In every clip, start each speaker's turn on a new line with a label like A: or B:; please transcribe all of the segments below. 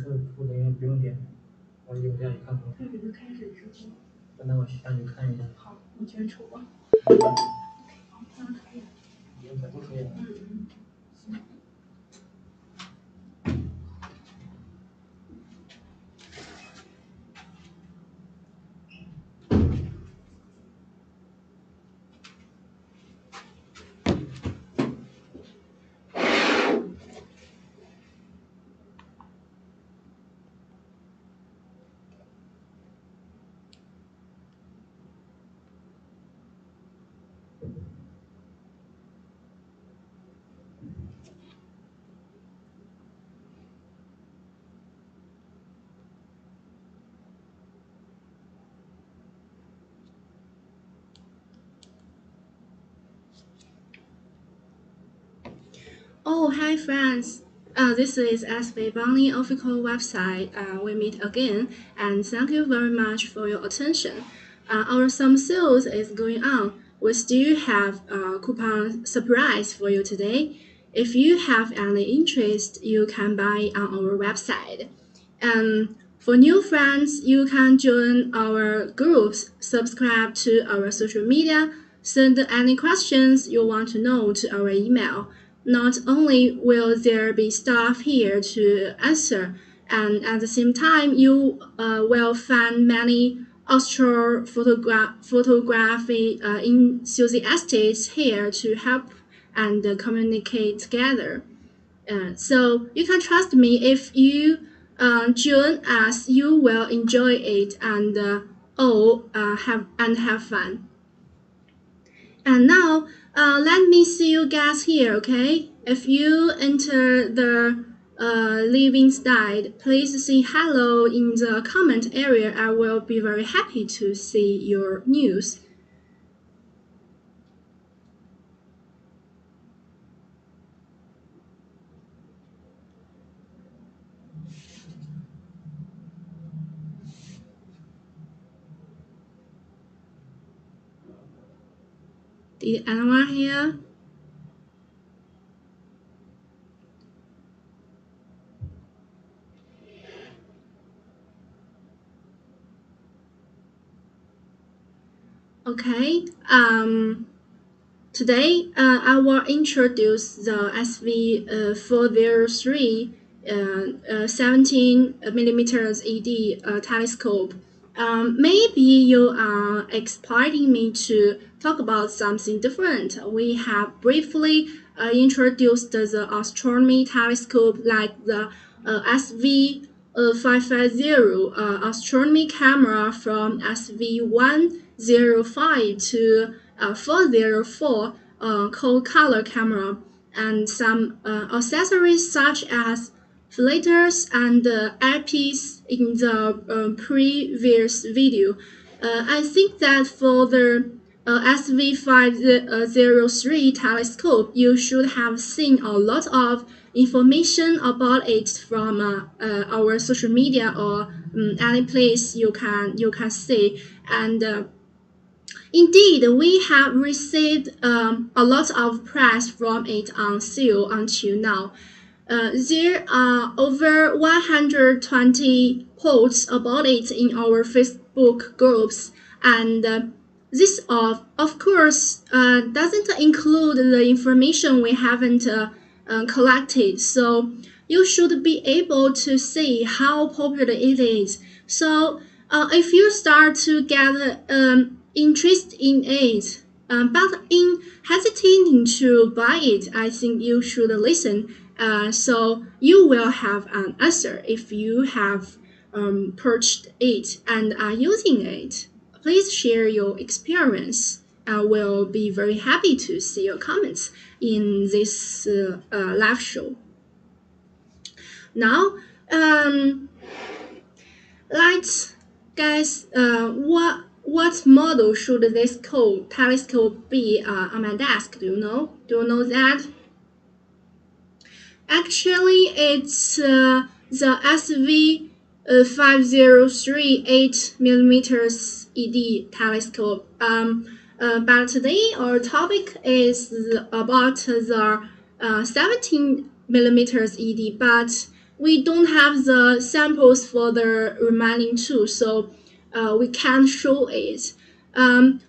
A: 是不能不用点，我有下去看看。
B: 这个开始直播。
A: 那我下去看一下。
B: 好，我先抽吧。好，那可以。
A: 已经不可以了。
B: 行。
C: Oh, hi friends. This is SV503 official website. We meet again, and thank you very much for your attention. Our summer sales is going on. We still have a coupon surprise for you today. If you have any interest, you can buy on our website. And for new friends, you can join our groups, subscribe to our social media, send any questions you want to know to our email. Not only will there be staff here to answer, and at the same time, you will find many photography enthusiasts here to help and communicate together. So you can trust me if you join us, you will enjoy it and have fun. And now, let me see you guys here, okay? If you enter the living side, please say hello in the comment area. I will be very happy to see your news. Did anyone here? Okay. Today, I will introduce the SV503 17 millimeters ED telescope. Maybe you are expecting me to talk about something different. We have briefly introduced the astronomy telescope like the SV550 astronomy camera from SV105 to 404 cold color camera, and some accessories such as filters and eyepiece in the previous video. I think that for the SV503 telescope, you should have seen a lot of information about it from our social media or any place you can see. And indeed, we have received a lot of press from it on sale until now. There are over 120 posts about it in our Facebook groups, and this of course doesn't include the information we haven't collected. So you should be able to see how popular it is. So if you start to get interest in it, but in hesitating to buy it, I think you should listen. So you will have an answer if you have purchased it and are using it. Please share your experience. I will be very happy to see your comments in this live show. Now, let's guess what model should this telescope be on my desk? Do you know? Do you know that? Actually, it's the SV503 8 millimeters ED telescope. But today our topic is about the 17 millimeters ED. But we don't have the samples for the remaining two, so we can't show it.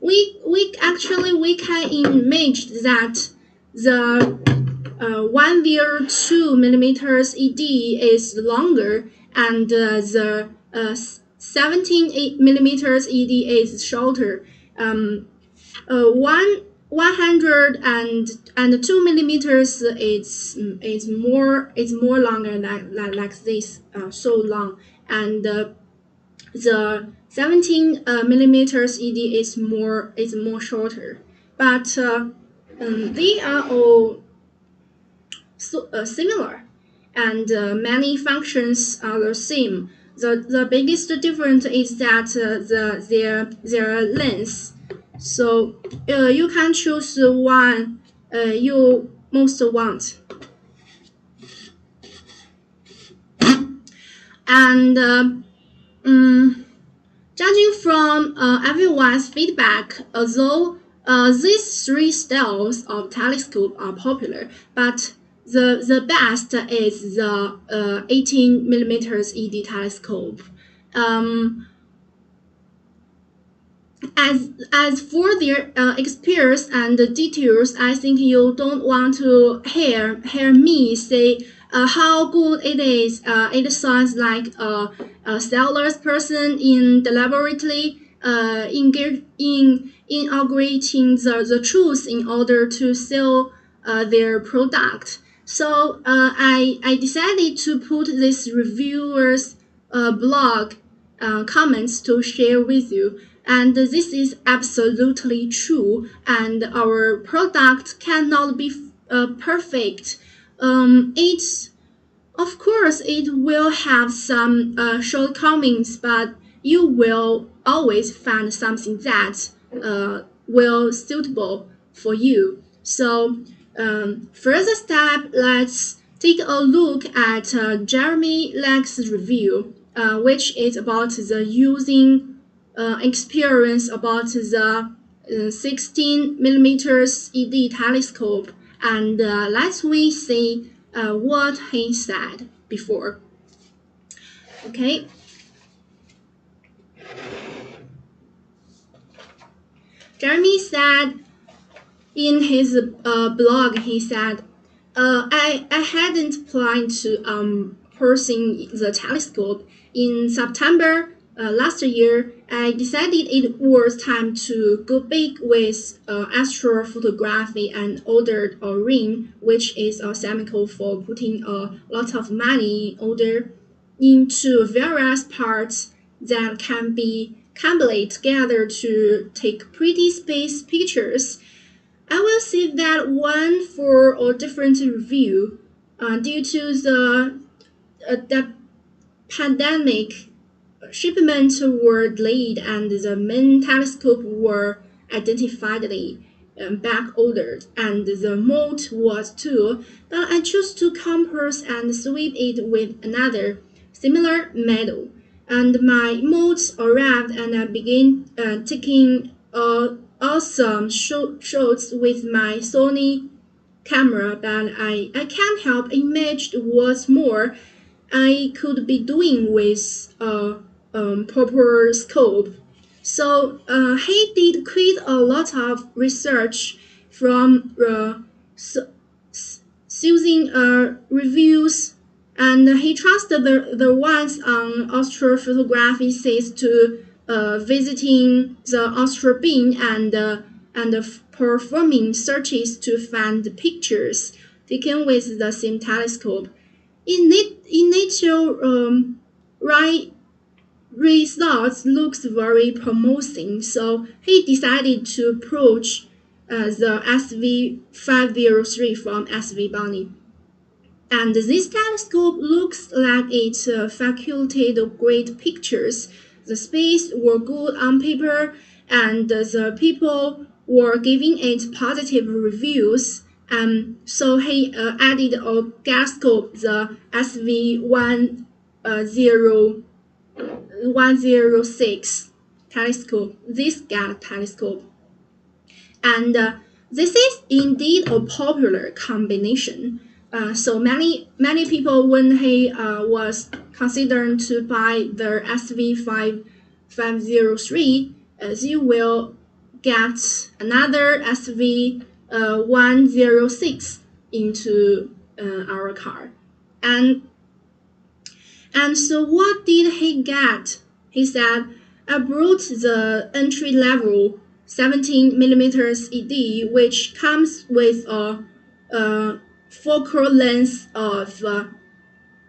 C: We can image that the 102 millimeters ED is longer, and the 17 millimeters ED is shorter. One 102 millimeters is more longer like this, so long, and the 17 millimeters ED is more shorter, but they are all similar, and many functions are the same. The biggest difference is that their length. So you can choose the one you most want. And judging from everyone's feedback, although these three styles of telescope are popular, but the best is the 18 millimeters ED telescope. As for their experience and details, I think you don't want to hear me say how good it is. It sounds like a salesperson in the laboratory inaugurating the truth in order to sell their product. So I decided to put this reviewer's blog comments to share with you. And this is absolutely true, and our product cannot be perfect. It's of course it will have some shortcomings, but you will always find something that will suitable for you. So further step, let's take a look at Jeremy Lack's review, which is about the using experience about the 16 millimeters ED telescope, and let's we see what he said before. Okay. Jeremy said in his blog, he said, I hadn't planned to pursuing the telescope. In September last year, I decided it was time to go big with astrophotography and ordered a ring, which is a semicolon for putting a lot of money order into various parts that can be combined together to take pretty space pictures. I will save that one for a different review. Due to the pandemic, shipments were delayed and the main telescope were identifiably back ordered, and the mold was too, but I chose to compose and sweep it with another similar model. And my molds arrived, and I began taking awesome shots with my Sony camera, but I can't help imagine what's more I could be doing with a proper scope. So he did quite a lot of research from using reviews, and he trusted the ones on astrophotography sites to visiting the astrobeam and performing searches to find pictures taken with the same telescope. Initial results looks very promising, so he decided to approach the SV503 from SV Bunny. And this telescope looks like it facultated great pictures. The specs were good on paper, and the people were giving it positive reviews. So he added a telescope, the SV106 telescope, this telescope. And this is indeed a popular combination. So many people when he was considering to buy the SV503, you will get another SV106 into our car. And and so what did he get? He said, I brought the entry level 17 millimeters ED, which comes with a focal length of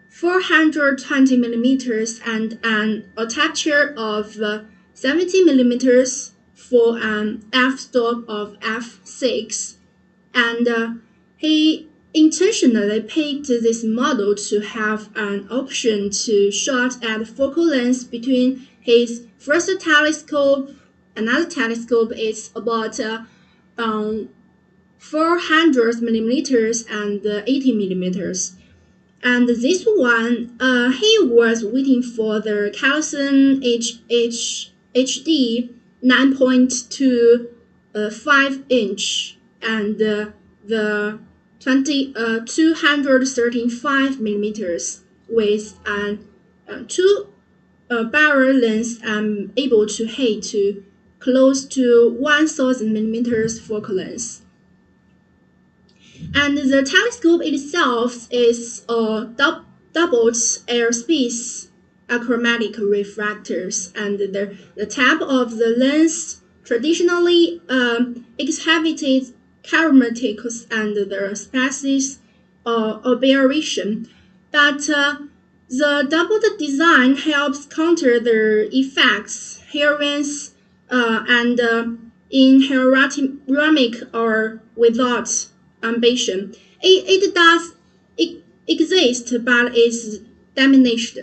C: 420 millimeters and an aperture of 70 millimeters for an f-stop of f6. And he intentionally picked this model to have an option to shot at focal length between his first telescope. Another telescope is about 400 millimeters and 80 millimeters. And this one, he was waiting for the Callison HD 9.25 inch and the 235 millimeters with an two barrel length and able to hit to close to 1000 millimeters focal length. And the telescope itself is a doubled airspace achromatic refractors, and the type of the lens traditionally exhibited chromatics and the species aberration, but the doubled design helps counter the effects, hereins, and in ceramic or without ambition. It does exist, but is diminished.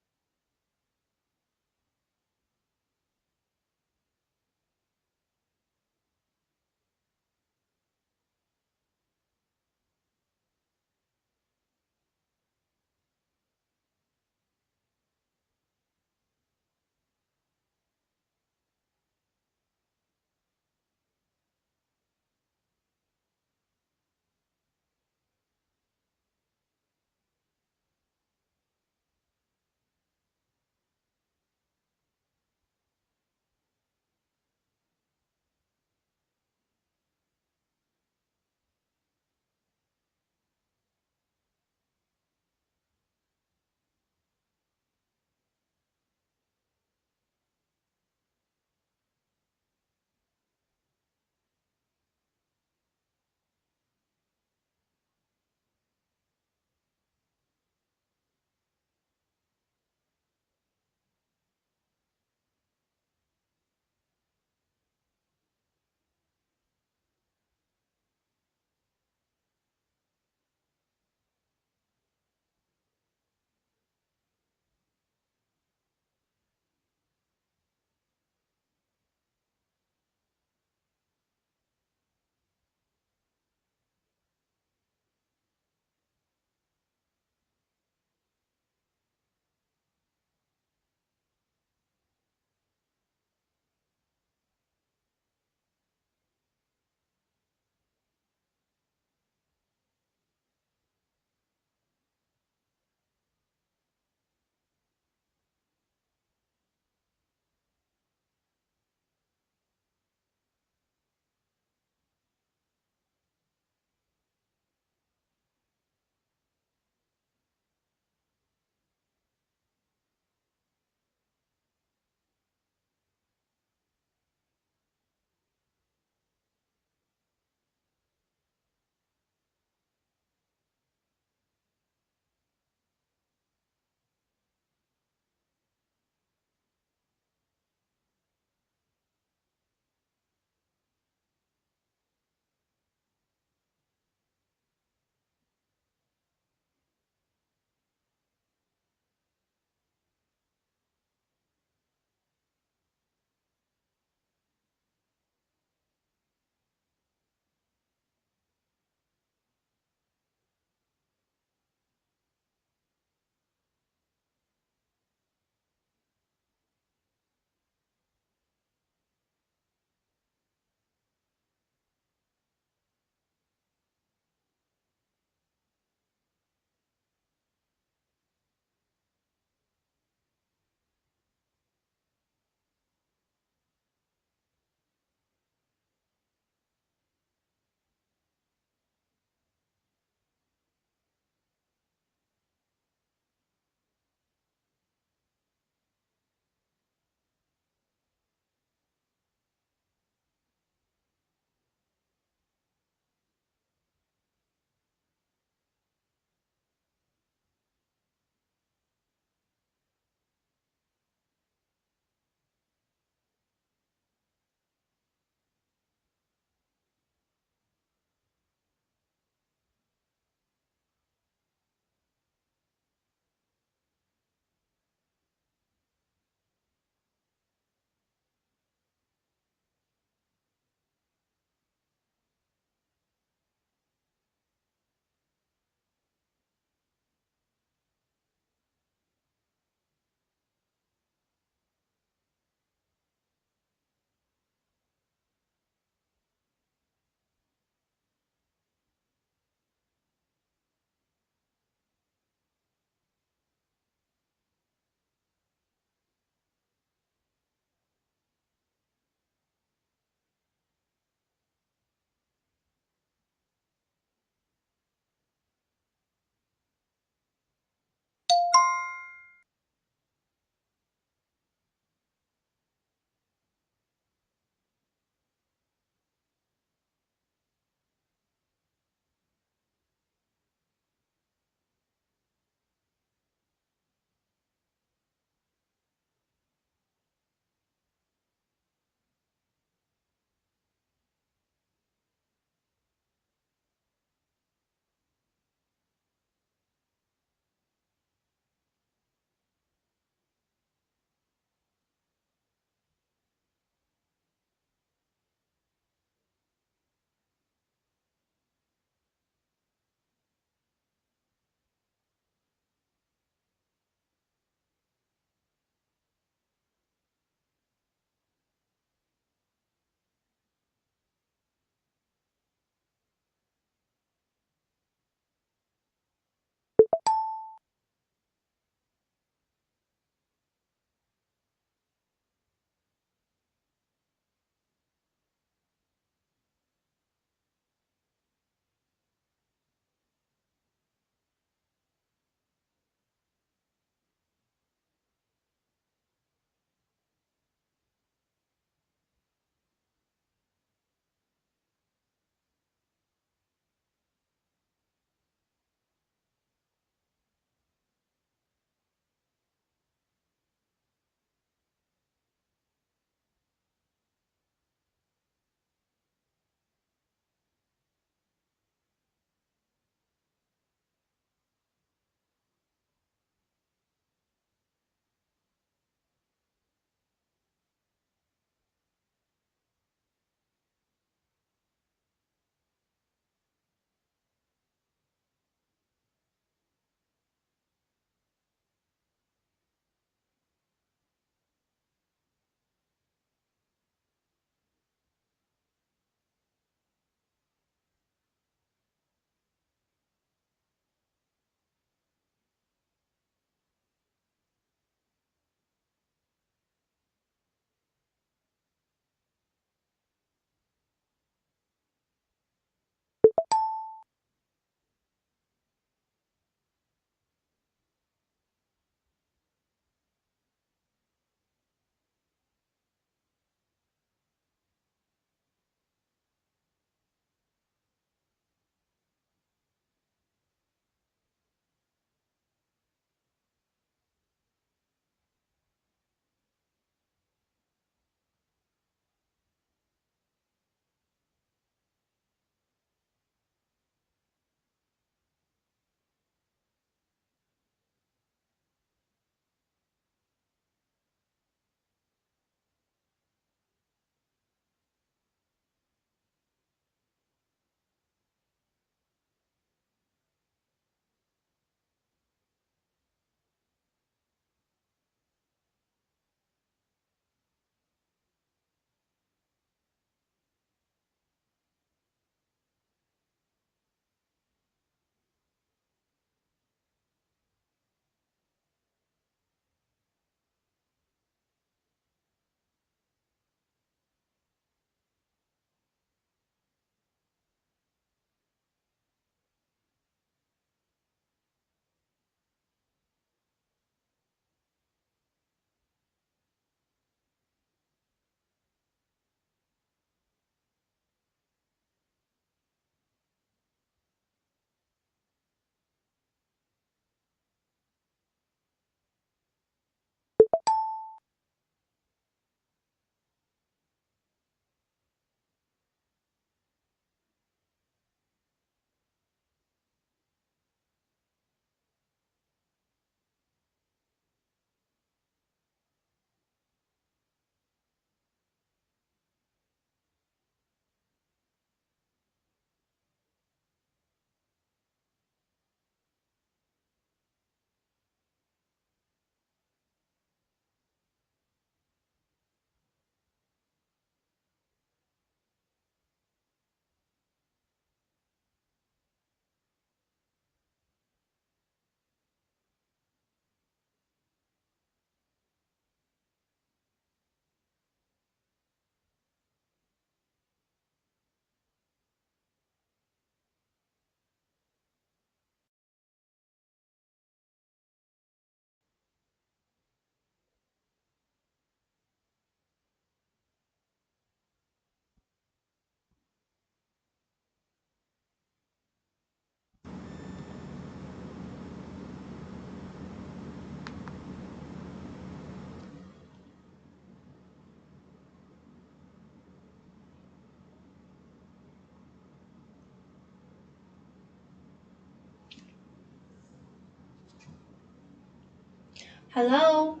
C: Hello?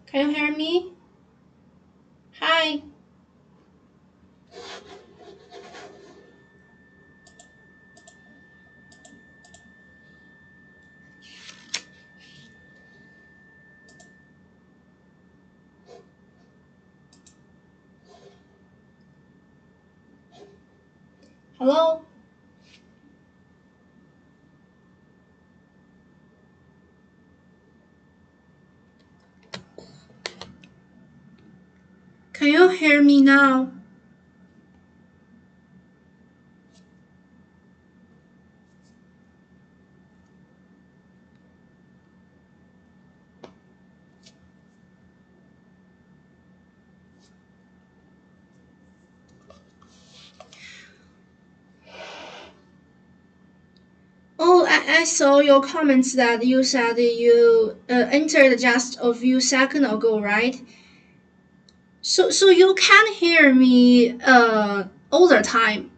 C: Can you hear me? Hi. Hello? Can you hear me now? Oh, I saw your comments that you said you entered just a few seconds ago, right? So you can hear me all the time.